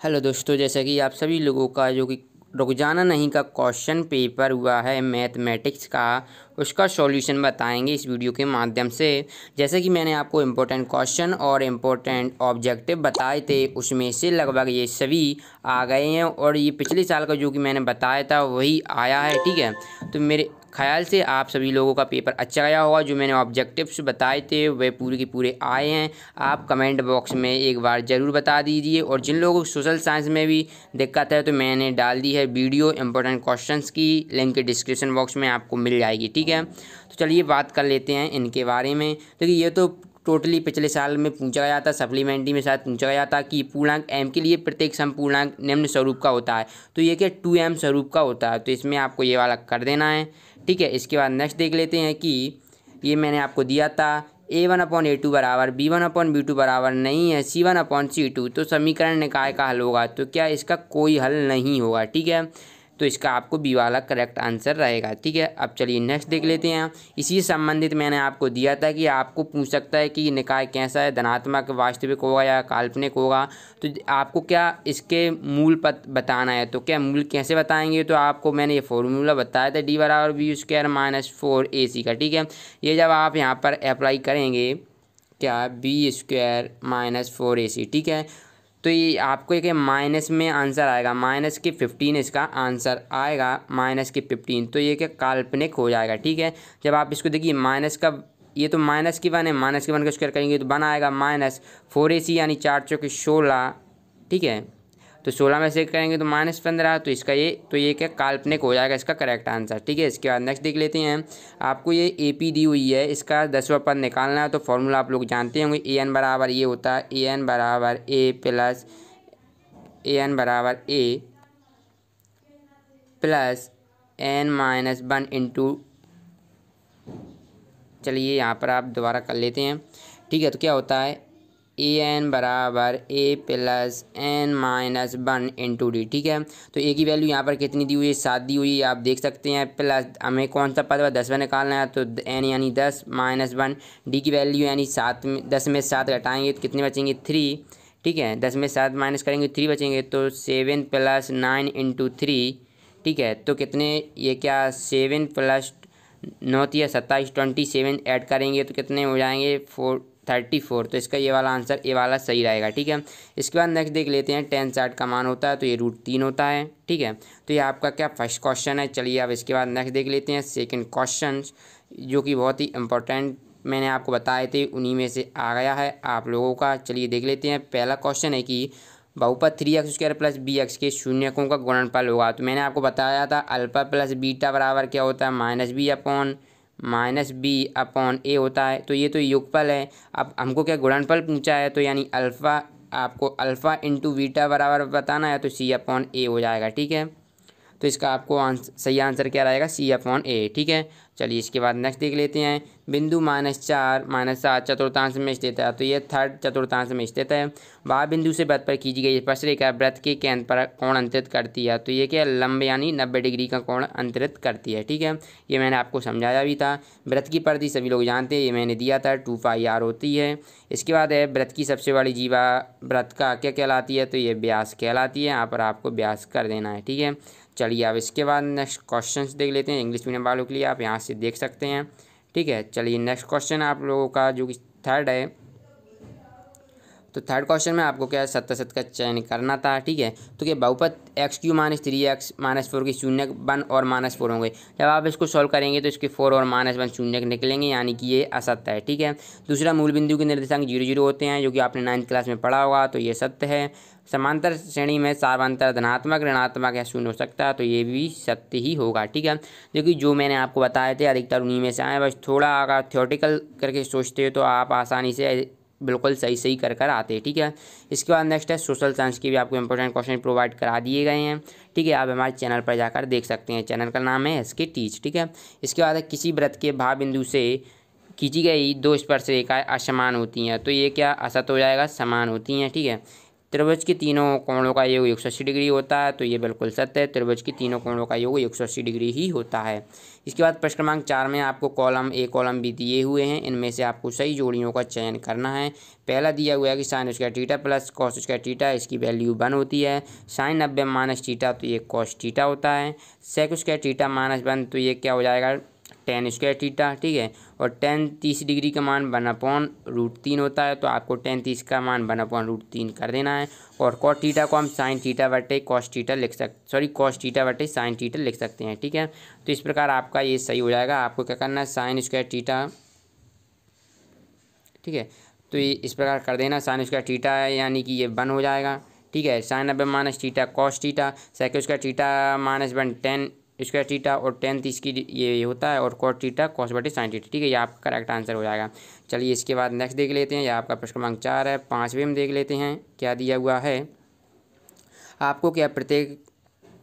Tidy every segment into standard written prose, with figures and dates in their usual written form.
Hello दोस्तों, जैसा कि आप सभी लोगों का जो कि रोजाना नहीं का क्वेश्चन पेपर हुआ है मैथमेटिक्स का, उसका सॉल्यूशन बताएंगे इस वीडियो के माध्यम से। जैसे कि मैंने आपको इम्पोर्टेंट क्वेश्चन और इम्पोर्टेंट ऑब्जेक्टिव बताए थे, उसमें से लगभग ये सभी आ गए हैं और ये पिछले साल का जो कि मैंने बताया था वही आया है। ठीक है, तो मेरे ख्याल से आप सभी लोगों का पेपर अच्छा गया होगा। जो मैंने ऑब्जेक्टिव्स बताए थे वे पूरे के पूरे आए हैं। आप कमेंट बॉक्स में एक बार ज़रूर बता दीजिए। और जिन लोगों को सोशल साइंस में भी दिक्कत है तो मैंने डाल दी है वीडियो इंपॉर्टेंट क्वेश्चंस की, लिंक डिस्क्रिप्शन बॉक्स में आपको मिल जाएगी। ठीक है, तो चलिए बात कर लेते हैं इनके बारे में। देखिए, ये तो टोटली पिछले साल में पूछा गया था, सप्लीमेंट्री में शायद पूछा गया था कि पूर्णांक m के लिए प्रत्येक समपूर्णांक निम्न स्वरूप का होता है। तो ये क्या 2m स्वरूप का होता है, तो इसमें आपको ये वाला कर देना है। ठीक है, इसके बाद नेक्स्ट देख लेते हैं कि ये मैंने आपको दिया था A1/A2 बराबर B1/B2 बराबर नहीं है C1/C2। तो समीकरण निकाय का हल होगा, तो क्या इसका कोई हल नहीं होगा। ठीक है, तो इसका आपको बी वाला करेक्ट आंसर रहेगा। ठीक है, अब चलिए नेक्स्ट देख लेते हैं। इसी से संबंधित मैंने आपको दिया था कि आपको पूछ सकता है कि निकाय कैसा है, धनात्मक वास्तविक होगा या काल्पनिक होगा। तो आपको क्या इसके मूल पद बताना है। तो क्या मूल कैसे बताएंगे, तो आपको मैंने ये फॉर्मूला बताया था D = B² - 4AC का। ठीक है, ये जब आप यहाँ पर अप्लाई करेंगे क्या B² - 4AC। ठीक है, तो ये आपको एक माइनस में आंसर आएगा, -15 इसका आंसर आएगा, -15। तो ये क्या काल्पनिक हो जाएगा। ठीक है, जब आप इसको देखिए माइनस का, ये तो माइनस की वन है, माइनस की वन का स्क्वायर करेंगे तो बन आएगा -4AC यानी 4 चौके 16। ठीक है, तो 16 में से करेंगे तो -15। तो इसका ये क्या काल्पनिक हो जाएगा, इसका करेक्ट आंसर। ठीक है, इसके बाद नेक्स्ट देख लेते हैं। आपको ये AP दी हुई है, इसका 10वां पद निकालना है। तो फॉर्मूला आप लोग जानते होंगे, AN बराबर ये होता है, AN बराबर A प्लस N-1 इंटू, चलिए यहाँ पर आप दोबारा कर लेते हैं। ठीक है, तो क्या होता है AN बराबर A plus N-1 into D। ठीक है, तो A की वैल्यू यहाँ पर कितनी दी हुई है, 7 दी हुई है, आप देख सकते हैं। प्लस हमें कौन सा पद 10वां निकालना है, तो N यानी 10 -1, D की वैल्यू यानी 7 में 10 में 7 घटाएंगे तो कितने बचेंगे 3। ठीक है, 10 में 7 माइनस करेंगे 3 बचेंगे, तो 7 + 9 इंटू 3। ठीक है, तो कितने, ये क्या 7 + 9 × 27 27 ऐड करेंगे तो कितने हो जाएंगे 34। तो इसका ये वाला आंसर, ये वाला सही रहेगा। ठीक है, इसके बाद नेक्स्ट देख लेते हैं। tan 60 का मान होता है तो ये √3 होता है। ठीक है, तो ये आपका क्या फर्स्ट क्वेश्चन है। चलिए अब इसके बाद नेक्स्ट देख लेते हैं सेकंड क्वेश्चन, जो कि बहुत ही इंपॉर्टेंट मैंने आपको बताए थे, उन्हीं में से आ गया है आप लोगों का। चलिए देख लेते हैं। पहला क्वेश्चन है कि बहुपद 3x² + bx के शून्यकों का गुणनफल होगा। तो मैंने आपको बताया था अल्फा प्लस बीटा बराबर क्या होता है, -b/a होता है। तो ये तो योगफल है। अब हमको क्या गुणनफल पूछा है, तो यानी अल्फ़ा, आपको अल्फ़ा इंटू बीटा बराबर बताना है, तो c/a हो जाएगा। ठीक है, तो इसका आपको सही आंसर क्या रहेगा, c/a। ठीक है, चलिए इसके बाद नेक्स्ट देख लेते हैं। बिंदु -4 -7 चतुर्थांश में स्थित है। तो ये थर्ड चतुर्थांश में स्थित है। वह बिंदु से वृत्त पर खींची गई स्पर्शरेखा वृत्त के केंद्र पर कोण अंतरित करती है। तो ये क्या लंब यानी 90 डिग्री का कोण अंतरित करती है। ठीक है, ये मैंने आपको समझाया भी था। वृत्त की परिधि सभी लोग जानते हैं, ये मैंने दिया था 2πr होती है। इसके बाद है वृत्त की सबसे बड़ी जीवा वृत्त का क्या कहलाती है, तो ये व्यास कहलाती है। यहाँ पर आपको व्यास कर देना है। ठीक है, चलिए अब इसके बाद नेक्स्ट क्वेश्चंस देख लेते हैं इंग्लिश मीडियम वालों के लिए, आप यहाँ से देख सकते हैं। ठीक है, चलिए नेक्स्ट क्वेश्चन आप लोगों का जो कि थर्ड है। तो थर्ड क्वेश्चन में आपको क्या सत्य का चयन करना था। ठीक है, तो क्या बहुपद x³ - 3x - 4 के शून्य 1 और -4 होंगे। जब आप इसको सॉल्व करेंगे तो इसके 4 और -1 शून्य निकलेंगे, यानी कि ये असत्य है। ठीक है, दूसरा मूल बिंदु के निर्देशांक 0 0 होते हैं, जो कि आपने 9th क्लास में पढ़ा होगा, तो ये सत्य है। समांतर श्रेणी में सार्वंतर धनात्मक ऋणात्मक या शून्य हो सकता है, तो ये भी सत्य ही होगा। ठीक है, क्योंकि जो मैंने आपको बताए थे अधिकतर उन्हीं में से आए, बस थोड़ा अगर थ्योरेटिकल करके सोचते हो तो आप आसानी से बिल्कुल सही कर आते हैं। ठीक है, इसके बाद नेक्स्ट है सोशल साइंस के भी आपको इंपॉर्टेंट क्वेश्चन प्रोवाइड करा दिए गए हैं। ठीक है, आप हमारे चैनल पर जाकर देख सकते हैं, चैनल का नाम है SK टीच। ठीक है, इसके बाद है किसी वृत्त के भाव बिंदु से खींची गई 2 स्पर्शरेखाएं असमान होती हैं। तो ये क्या असत हो जाएगा, समान होती हैं। ठीक है, त्रिभुज के तीनों कोणों का योग 180 डिग्री होता है, तो ये बिल्कुल सत्य है, त्रिभुज के तीनों कोणों का योग 180 डिग्री ही होता है। इसके बाद प्रश्न क्रमांक 4 में आपको कॉलम ए कॉलम बी दिए हुए हैं, इनमें से आपको सही जोड़ियों का चयन करना है। पहला दिया हुआ है कि sine square theta plus cos square theta, इसकी वैल्यू 1 होती है। साइन 90 माइनस थीटा, तो ये कॉस थीटा होता है। सेक स्क्वायर थीटा माइनस 1, तो ये क्या हो जाएगा, टेन स्क्वायर थीटा, ठीक है। और टेन 30 डिग्री का मान 1/√3 होता है, तो आपको टेन 30 का मान 1/√3 कर देना है। और कॉस थीटा को हम साइन थीटा बटे कॉस थीटा कॉस थीटा बटे साइन थीटा लिख सकते हैं, ठीक है। तो इस प्रकार आपका ये सही हो जाएगा। आपको क्या करना है, साइन स्क्वायर थीटा, ठीक है, तो ये इस प्रकार कर देना, साइन स्क्वायर थीटा है यानी कि ये 1 हो जाएगा, ठीक है। Sine 90 minus theta cos theta, sec square theta minus 1 tan square theta, और टेन 30 की ये होता है, और कॉस थीटा कॉस बटे साइन थीटा, ठीक है। ये आपका करेक्ट आंसर हो जाएगा। चलिए इसके बाद नेक्स्ट देख लेते हैं। यह आपका प्रश्न क्रमांक 4 है। 5वें में देख लेते हैं क्या दिया हुआ है। आपको क्या प्रत्येक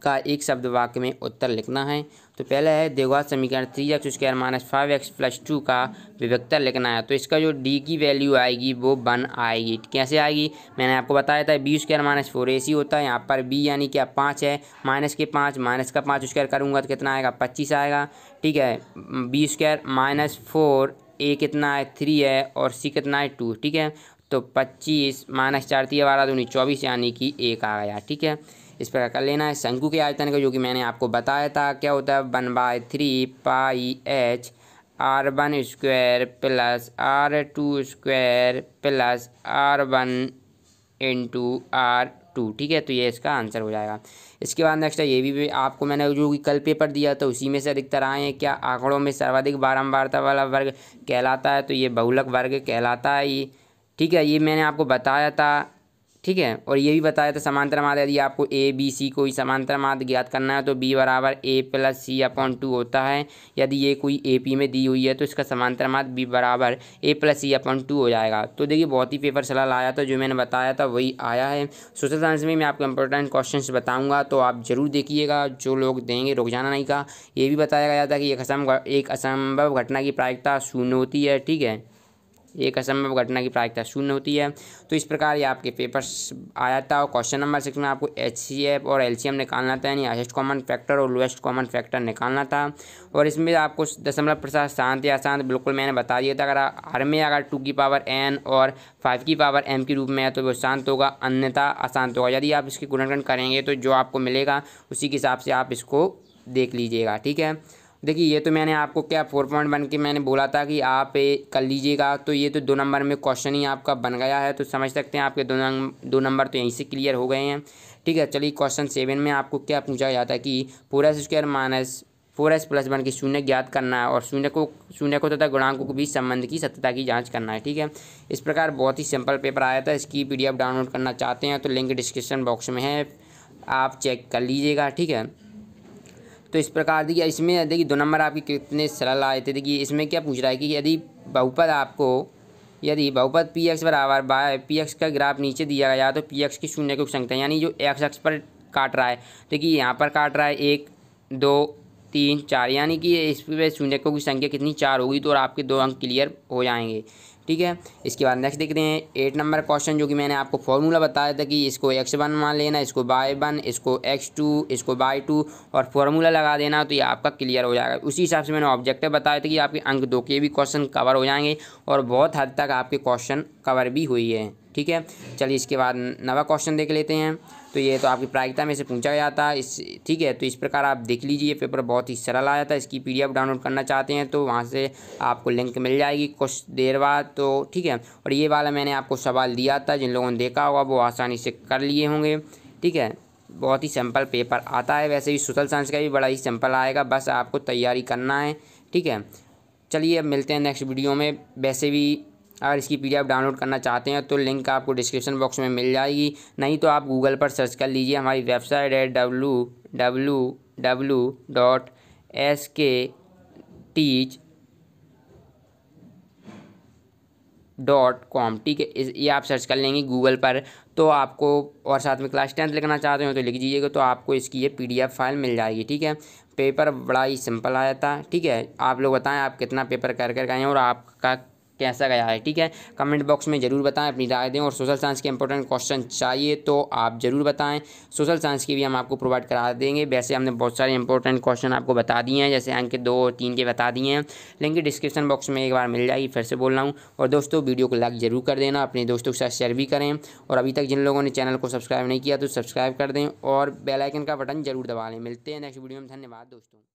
का एक शब्द वाक्य में उत्तर लिखना है। तो पहला है द्विघात समीकरण 3x square minus 5x plus 2 का विभक्तर लिखना है। तो इसका जो डी की वैल्यू आएगी वो 1 आएगी। कैसे आएगी, मैंने आपको बताया था बी स्क्वायर माइनस 4ac होता है। यहाँ पर बी यानी क्या 5 है, माइनस के 5, माइनस का 5 स्क्वायर करूँगा तो कितना आएगा, 25 आएगा, ठीक है। बी स्क्वायर माइनस 4, ए कितना है 3 है, और सी कितना है 2, ठीक है। तो 25 माइनस 4 3 12 दूनी 24 यानी कि 1 आ गया, ठीक है। इस प्रकार कर लेना है। शंकु के आयतन का जो कि मैंने आपको बताया था क्या होता है, 1/3 pi H r1 square plus r2 square plus r1 into r2, ठीक है। तो ये इसका आंसर हो जाएगा। इसके बाद नेक्स्ट है, ये भी आपको मैंने जो कि कल पेपर दिया था उसी में से अधिकतर आए हैं। क्या आंकड़ों में सर्वाधिक बारंबारता वाला वर्ग कहलाता है, तो ये बहुलक वर्ग कहलाता है ये, ठीक है। ये मैंने आपको बताया था, ठीक है। और ये भी बताया था समांतर माध्य, यदि आपको ए बी सी कोई समांतर माध्य ज्ञात करना है तो बी बराबर ए प्लस सी अपॉन 2 होता है। यदि ये कोई ए पी में दी हुई है तो इसका समांतर माध्य बी बराबर ए प्लस सी अपॉन 2 हो जाएगा। तो देखिए बहुत ही पेपर सलाह आया था, जो मैंने बताया था वही आया है। सोशल साइंस में मैं आपको इंपॉर्टेंट क्वेश्चन बताऊँगा, तो आप जरूर देखिएगा, जो लोग देंगे रुक जाना नहीं का। ये भी बताया गया था कि एक असंभव घटना की प्रायिकता 0 होती है, ठीक है। एक असंभव घटना की प्रायिकता 0 होती है। तो इस प्रकार ये आपके पेपर्स आया था। और क्वेश्चन नंबर 6 में आपको HCF और LCM निकालना था, यानी हाईएस्ट कॉमन फैक्टर और लोएस्ट कॉमन फैक्टर निकालना था। और इसमें आपको दशमलव प्रसाद शांत या अशांत बिल्कुल मैंने बता दिया था। अगर हर में अगर 2 की पावर n और 5 की पावर m के रूप में है तो वो शांत होगा, अन्यथा अशांत होगा। यदि आप इसकी गुणनखंड करेंगे तो जो आपको मिलेगा उसी के हिसाब से आप इसको देख लीजिएगा, ठीक है। देखिए ये तो मैंने आपको क्या 4.1 के मैंने बोला था कि आप कर लीजिएगा, तो ये तो 2 नंबर में क्वेश्चन ही आपका बन गया है। तो समझ सकते हैं आपके 2 नंबर तो यहीं से क्लियर हो गए हैं, ठीक है। चलिए क्वेश्चन 7 में आपको क्या पूछा जाता है कि 4s square minus 4s plus 1 की शून्य ज्ञात करना है, और शून्य को तथा गुणांकों के बीच संबंध की सत्यता की जाँच करना है, ठीक है। इस प्रकार बहुत ही सिंपल पेपर आया था। इसकी PDF डाउनलोड करना चाहते हैं तो लिंक डिस्क्रिप्शन बॉक्स में है, आप चेक कर लीजिएगा, ठीक है। तो इस प्रकार देखिए इसमें देखिए 2 नंबर आपके कितने सरल आए थे। देखिए इसमें क्या पूछ रहा है कि यदि बहुपद पी एक्स बराबर बाय पी एक्स का ग्राफ नीचे दिया गया तो पी एक्स की शून्य को संख्या, यानी जो एक्स अक्ष पर काट रहा है, देखिए यहाँ पर काट रहा है 1 2 3 4, यानी कि इस पर शून्य की संख्या कितनी 4 होगी, तो और आपके 2 अंक क्लियर हो जाएंगे, ठीक है। इसके बाद नेक्स्ट देखते हैं 8 नंबर क्वेश्चन, जो कि मैंने आपको फॉर्मूला बताया था कि इसको x1 मान लेना, इसको y1, इसको x2, इसको y2 और फॉर्मूला लगा देना, तो ये आपका क्लियर हो जाएगा। उसी हिसाब से मैंने ऑब्जेक्टिव बताया था कि आपके अंक 2 के भी क्वेश्चन कवर हो जाएंगे और बहुत हद तक आपके क्वेश्चन कवर भी हुई है, ठीक है। चलिए इसके बाद नवा क्वेश्चन देख लेते हैं। तो ये तो आपकी प्रायिकता में से पूछा गया था ठीक है। तो इस प्रकार आप देख लीजिए, पेपर बहुत ही सरल आया था। इसकी PDF डाउनलोड करना चाहते हैं तो वहाँ से आपको लिंक मिल जाएगी कुछ देर बाद, तो ठीक है। और ये वाला मैंने आपको सवाल दिया था, जिन लोगों ने देखा होगा वो आसानी से कर लिए होंगे, ठीक है। बहुत ही सिंपल पेपर आता है। वैसे भी सोशल साइंस का भी बड़ा ही सिंपल आएगा, बस आपको तैयारी करना है, ठीक है। चलिए अब मिलते हैं नेक्स्ट वीडियो में। वैसे भी अगर इसकी PDF डाउनलोड करना चाहते हैं तो लिंक आपको डिस्क्रिप्शन बॉक्स में मिल जाएगी, नहीं तो आप गूगल पर सर्च कर लीजिए। हमारी वेबसाइट है www.skteach.com, ठीक है। ये आप सर्च कर लेंगे गूगल पर तो आपको, और साथ में क्लास 10th लिखना चाहते हो तो लिख दीजिएगा, तो आपको इसकी ये PDF फाइल मिल जाएगी, ठीक है। पेपर बड़ा ही सिंपल आया था, ठीक है। आप लोग बताएं आप कितना पेपर कर गए हैं और आपका कैसा गया है, ठीक है। कमेंट बॉक्स में ज़रूर बताएं, अपनी राय दें, और सोशल साइंस के इंपॉर्टेंट क्वेश्चन चाहिए तो आप ज़रूर बताएं। सोशल साइंस की भी हम आपको प्रोवाइड करा देंगे। वैसे हमने बहुत सारे इंपॉर्टेंट क्वेश्चन आपको बता दिए हैं, जैसे अंक 2 और 3 के बता दिए हैं। लिंक डिस्क्रिप्शन बॉक्स में एक बार मिल जाएगी, फिर से बोल रहा हूँ। और दोस्तों वीडियो को लाइक ज़रूर कर देना, अपने दोस्तों के साथ शेयर भी करें, और अभी तक जिन लोगों ने चैनल को सब्सक्राइब नहीं किया तो सब्सक्राइब कर दें और बेल आइकन का बटन जरूर दबा लें। मिलते हैं नेक्स्ट वीडियो में, धन्यवाद दोस्तों।